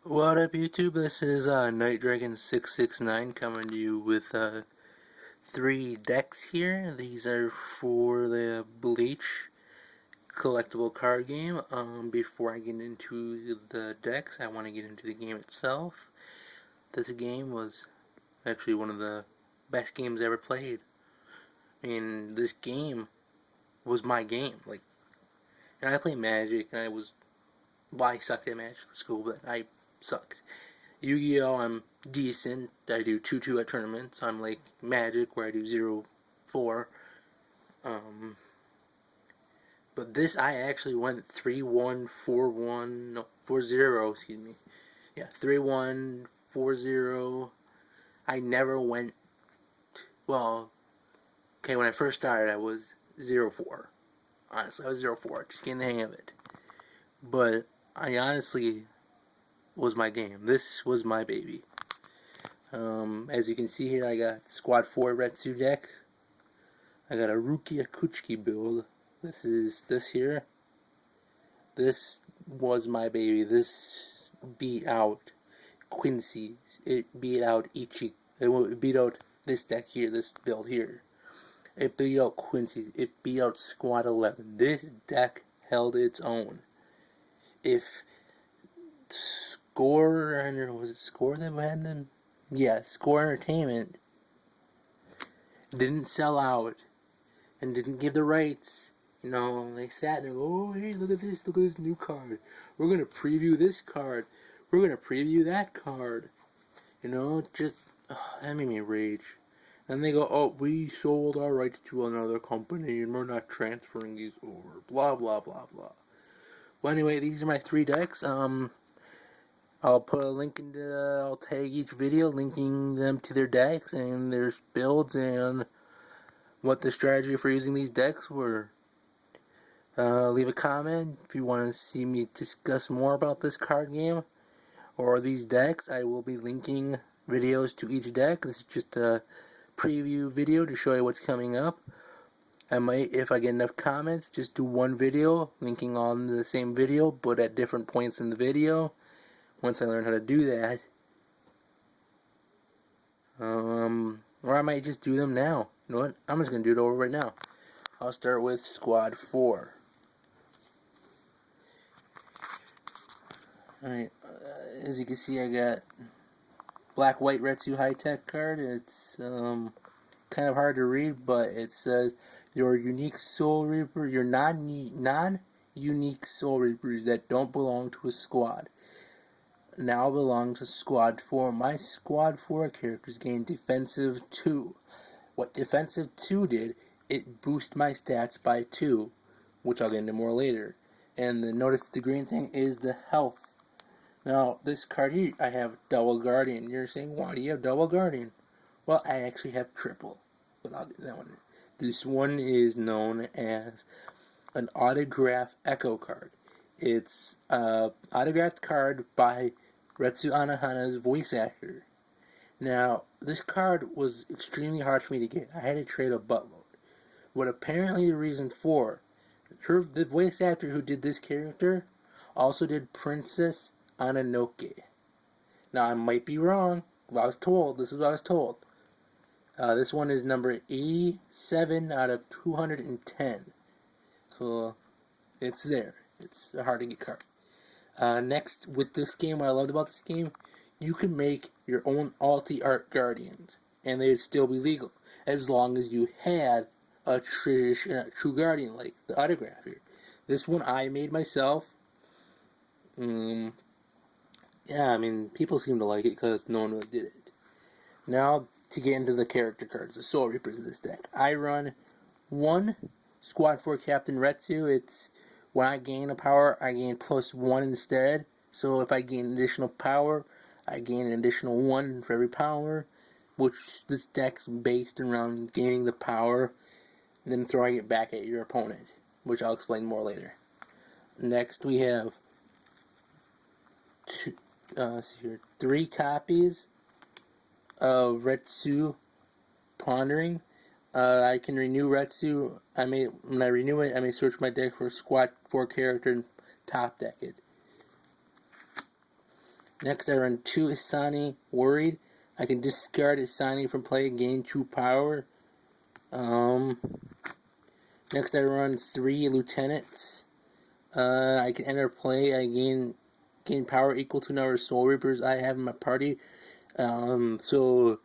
What up, YouTube? This is Night Dragon 669 coming to you with three decks here. These are for the Bleach collectible card game. Before I get into the decks, I want to get into the game itself. This game was actually one of the best games I ever played. I mean, this game was my game. And I play Magic, and I sucked at Magic at school, but I sucked. Yu-Gi-Oh! I'm decent. I do 2-2 at tournaments. Unlike Magic, where I do 0-4. But this, I actually went 3-1, 4-1, no, 4-0, excuse me. Yeah, 3-1, 4-0. I never went, well, okay, when I first started, I was 0-4. Honestly, I was 0-4, just getting the hang of it. But I honestly was my game. This was my baby. As you can see here, I got Squad 4 Retsu deck. I got a Rukia Kuchiki build. This is this here. This was my baby. This beat out Quincy's. It beat out Ichi. It beat out this deck here, this build here. It beat out Quincy's. It beat out Squad 11. This deck held its own. If Score, was it Score that had them? Yeah, Score Entertainment didn't sell out and didn't give the rights. You know, they sat there and go, oh, hey, look at this new card. We're going to preview this card. We're going to preview that card. You know, that made me rage. And they go, oh, we sold our rights to another company and we're not transferring these over. Blah, blah, blah, blah. Well, anyway, these are my three decks. I'll put a link I'll tag each video linking them to their decks and their builds and what the strategy for using these decks were. Leave a comment if you want to see me discuss more about this card game or these decks. I will be linking videos to each deck. This is just a preview video to show you what's coming up. I might, if I get enough comments, just do one video linking on the same video but at different points in the video. Once I learn how to do that, or I might just do them now. You know what? I'm just gonna do it over right now. I'll start with Squad 4. Alright, as you can see, I got Black White Retsu High Tech card. It's kind of hard to read, but it says your unique Soul Reaper, your non-unique Soul Reapers that don't belong to a squad now belong to Squad 4. My Squad 4 characters gain Defensive 2. What Defensive 2 did, it boosted my stats by 2, which I'll get into more later. And notice the green thing is the health. Now, this card here, I have Double Guardian. You're saying, why do you have Double Guardian? Well, I actually have triple, but I'll get that one. This one is known as an Autograph Echo card. It's an autographed card by Retsu Anahana's voice actor. Now, this card was extremely hard for me to get. I had to trade a buttload. What apparently the reason for, the voice actor who did this character also did Princess Ananoke. Now, I might be wrong, but I was told, this is what I was told. This one is number 87 out of 210. So, it's there. It's a hard to get card. Next, with this game, what I loved about this game, you can make your own Alti-Art Guardians, and they would still be legal, as long as you had a true Guardian, like the autograph here. This one I made myself. Yeah, I mean, people seem to like it because no one really did it. Now, to get into the character cards, the Soul Reapers of this deck. I run one Squad 4 Captain Retsu. It's when I gain a power, I gain +1 instead. So if I gain additional power, I gain an additional 1 for every power, which this deck's based around gaining the power and then throwing it back at your opponent, which I'll explain more later. Next, we have 3 copies of Retsu Pondering. I can renew Retsu. When I renew it, I may search my deck for Squad 4 character and top deck it. Next, I run 2 Asani Worried. I can discard Asani from play and gain 2 power. Next, I run 3 Lieutenants. I can enter play. I gain power equal to the number of Soul Reapers I have in my party. So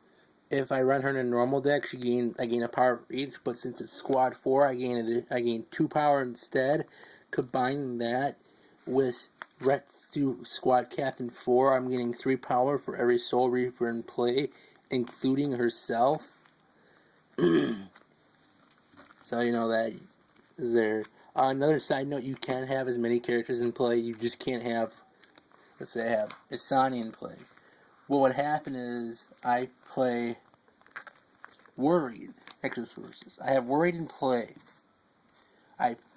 if I run her in a normal deck, I gain a power for each. But since it's squad 4, I gain 2 power instead. Combining that with Retsu Squad Captain 4, I'm getting 3 power for every Soul Reaper in play, including herself. So you know that there. Another side note: you can have as many characters in play. You just can't have, let's say, I have Asani in play. What would happen is I play Worried extra sources. I have Worried in play.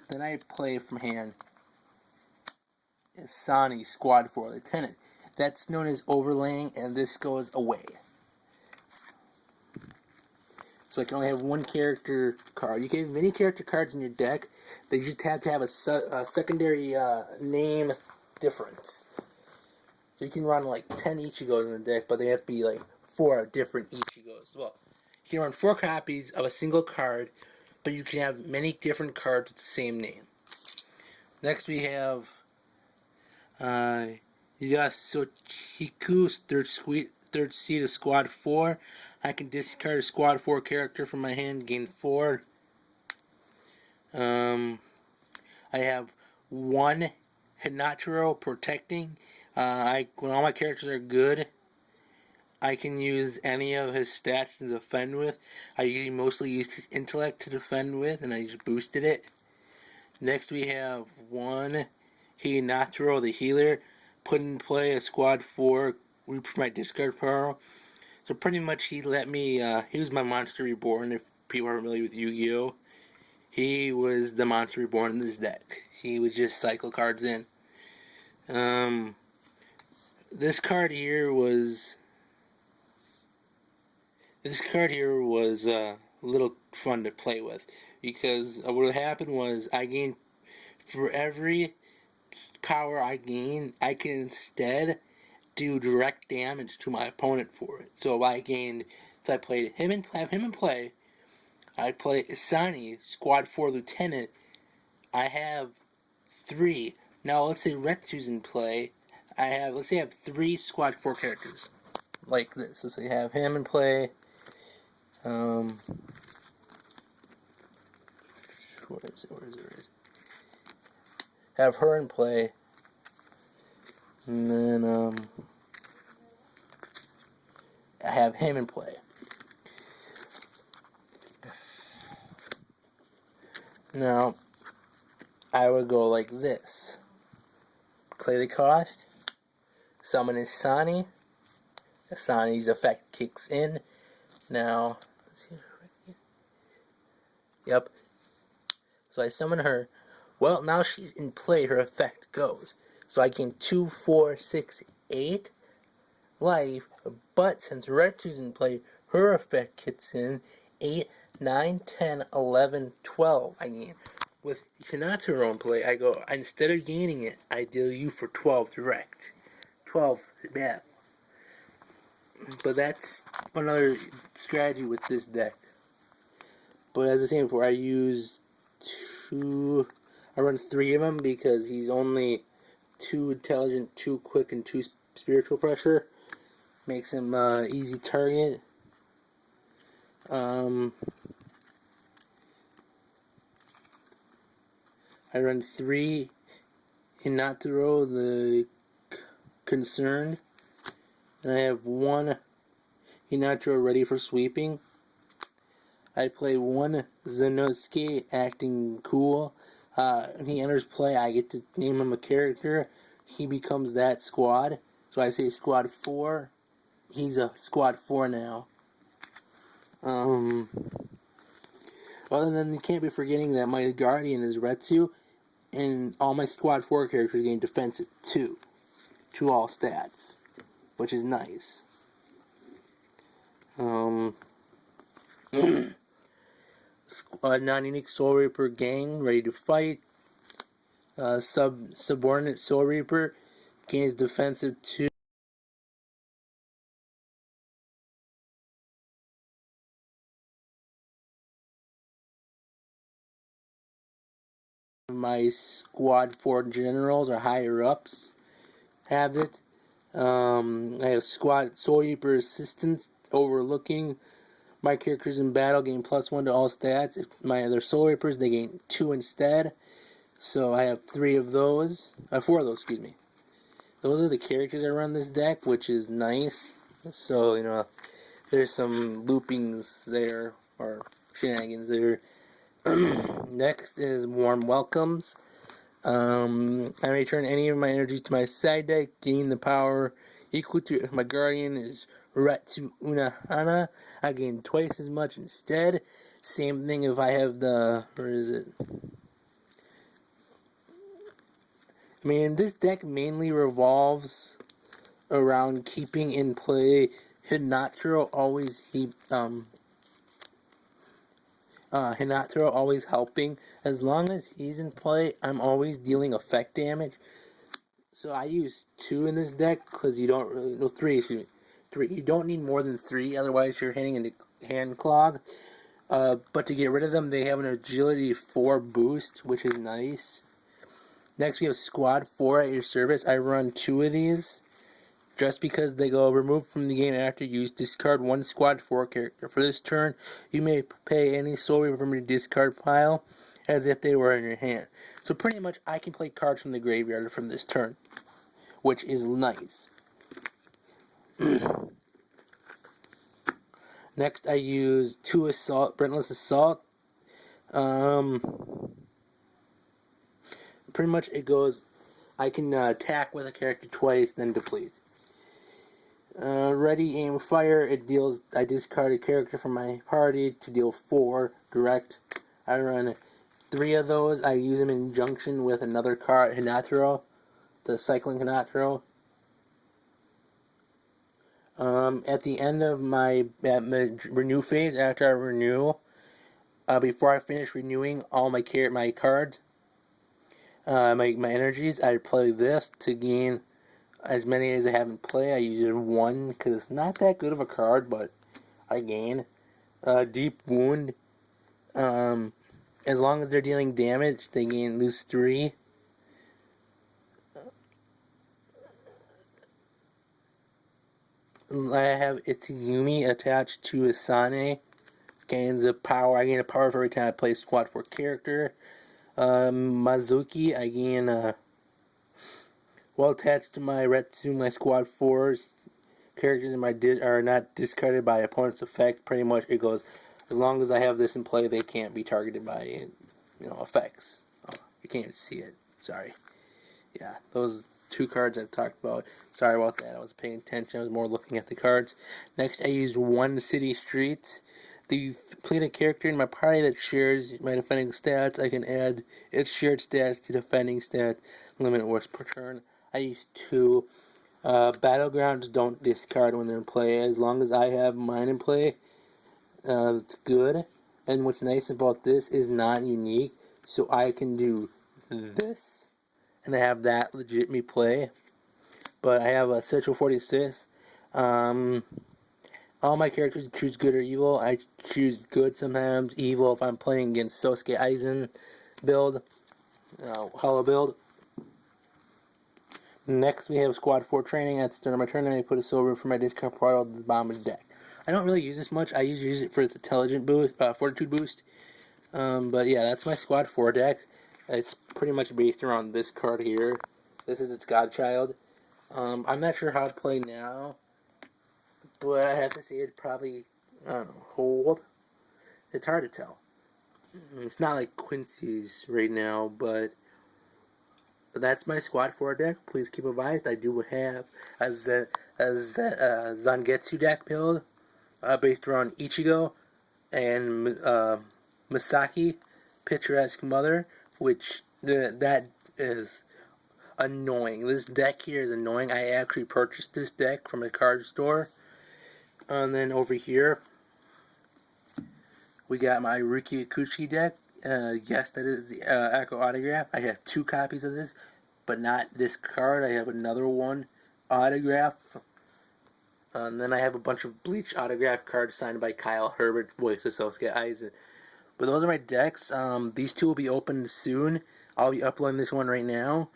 Then I play from hand Asani Squad 4 Lieutenant. That's known as overlaying, and this goes away. So I can only have 1 character card. You can have many character cards in your deck. They just have to have a secondary name difference. So you can run like 10 Ichigos in the deck, but they have to be like 4 different Ichigos. Well, you can run 4 copies of a single card, but you can have many different cards with the same name. Next we have Yasuchiku, third seed of Squad 4. I can discard a Squad 4 character from my hand, gain 4. I have 1 Hinataro Protecting. When all my characters are good, I can use any of his stats to defend with. I mostly used his intellect to defend with, and I just boosted it. Next we have 1 Hinataro the Healer. Put in play a Squad 4 for my discard power. So pretty much he let me, he was my Monster Reborn, if people are familiar with Yu-Gi-Oh! He was the Monster Reborn in this deck. He would just cycle cards in. This card here was a little fun to play with, because what happened was I gained, for every power I gain, I can instead do direct damage to my opponent for it. So I played him in play. I play Asani, Squad 4 Lieutenant. I have 3. Now let's say Retsu's in play. Let's say I have 3 Squad 4 characters. Like this. Let's say I have him in play. Where is it? Have her in play. And then, I have him in play. Now, I would go like this. Play the cost. Summon Asani. Asani's effect kicks in. Now, yep. So I summon her. Well, now she's in play. Her effect goes. So I gain 2, 4, 6, 8 life. But since Retsu's in play, her effect kicks in. 8, 9, 10, 11, 12 I gain. With Hinataro in play, I go, instead of gaining it, I deal you for 12 direct. 12, yeah. But that's another strategy with this deck. But as I said before, I run 3 of them because he's only 2 intelligent, 2 quick, and 2 spiritual pressure. Makes him easy target. I run 3 Hinataro the Concerned. And I have 1 Hinataro ready for sweeping. I play 1 Zenosuke acting cool. When he enters play, I get to name him a character. He becomes that squad. So I say Squad 4. He's a Squad 4 now. Other than, you can't be forgetting that my Guardian is Retsu, and all my Squad 4 characters gain defensive 2 to all stats, which is nice. Non-unique Soul Reaper gang ready to fight. Subordinate Soul Reaper gains defensive 2. my squad 4 generals or higher ups have it. I have squad Soul Reaper assistants overlooking. My characters in battle gain +1 to all stats. If my other Soul Reapers, they gain 2 instead. So I have 3 of those. 4 of those, excuse me. Those are the characters that run this deck, which is nice. So, you know, there's some loopings there, or shenanigans there. Next is Warm Welcomes. I return any of my energies to my side deck, gain the power equal to if my guardian is Retsu Unahana. I gain twice as much instead. Same thing if I have the, where is it? I mean, this deck mainly revolves around keeping in play Hinataro always helping. As long as he's in play, I'm always dealing effect damage. So I use 2 in this deck because you don't really, no, 3, excuse me. 3. You don't need more than 3, otherwise you're hitting into hand clog. But to get rid of them, they have an agility 4 boost, which is nice. Next, we have Squad 4 at your service. I run 2 of these, just because they go removed from the game after use. Discard 1 Squad 4 character. For this turn, you may pay any Soul Reaper from your discard pile as if they were in your hand. So pretty much, I can play cards from the graveyard from this turn, which is nice. Next, I use 2 Assault, Brentless Assault. Pretty much it goes, I can attack with a character twice, then deplete. Ready, aim, fire. It deals, I discard a character from my party to deal 4 direct. I run 3 of those. I use them in conjunction with another card, Hinataro, the Cycling Hinataro. At the end of my renew phase, after I renew, before I finish renewing all my cards, my energies, I play this to gain as many as I have in play. I use 1 because it's not that good of a card, but I gain. Deep Wound. As long as they're dealing damage, they lose 3. I have Itsuyumi attached to Asane. Gains a power. I gain a power for every time I play Squad 4 character. Mazuki, I gain well attached to my Retsu, my Squad 4's characters in my are not discarded by opponent's effect. Pretty much it goes, as long as I have this in play, they can't be targeted by, effects. Oh, you can't even see it. Sorry. Yeah, those 2 cards I've talked about. Sorry about that. I was paying attention. I was more looking at the cards. Next, I use 1 City Streets. The complete a character in my party that shares my defending stats, I can add its shared stats to defending stats, limit worse per turn. I use 2. Battlegrounds don't discard when they're in play. As long as I have mine in play, it's good. And what's nice about this is not unique, so I can do this, and I have that legit me play. But I have a Central 46. All my characters choose good or evil. I choose good sometimes, evil if I'm playing against Sosuke Aizen build, hollow build. Next, we have Squad 4 training. At the start of my turn, I put a silver for my discard part of the bottom of the deck. I don't really use this much. I usually use it for its intelligent boost, fortitude boost. But yeah, that's my Squad 4 deck. It's pretty much based around this card here. This is its godchild. I'm not sure how to play now, but I have to say it probably, I don't know, hold. It's hard to tell. It's not like Quincy's right now, but that's my Squad 4 deck. Please keep advised. I do have a Zangetsu deck build based around Ichigo and Masaki, Picturesque Mother, which that is annoying. This deck here is annoying. I actually purchased this deck from a card store. And then over here, we got my Ruki Akuchi deck. Yes, that is the Echo Autograph. I have 2 copies of this, but not this card. I have another one, Autograph. And then I have a bunch of Bleach Autograph cards signed by Kyle Herbert, voice of Sosuke Aizen. But those are my decks. These 2 will be opened soon. I'll be uploading this one right now,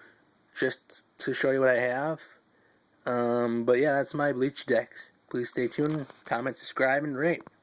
just to show you what I have. But yeah, that's my Bleach decks. Please stay tuned, comment, subscribe, and rate.